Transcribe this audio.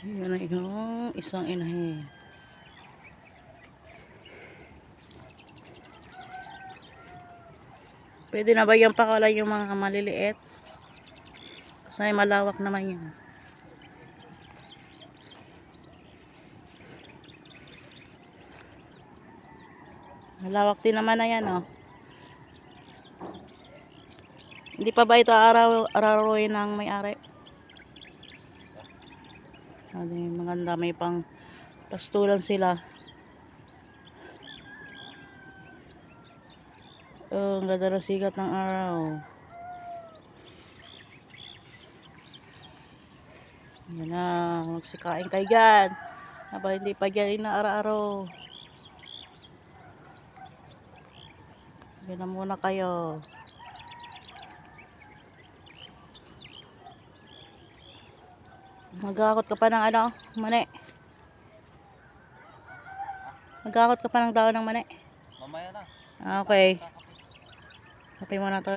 Yan ang isang inahin. Pwede na ba yung pakalan yung mga maliliit? Kasi malawak naman yan. Malawak din naman na yan, oh. Hindi pa ba ito araw-arawin ng may-ari? Maganda, may pang pastulan sila. Oh, ang ganda ng sikat ng araw. Yan na, magsikain kayo dyan. Aba, hindi pa dyan inaaraw-araw. Yan na muna kayo. Magakot ka pa ng ano, mani. Magakot ka pa ng daon ng mani. Mamaya na. Okay. Kape muna to.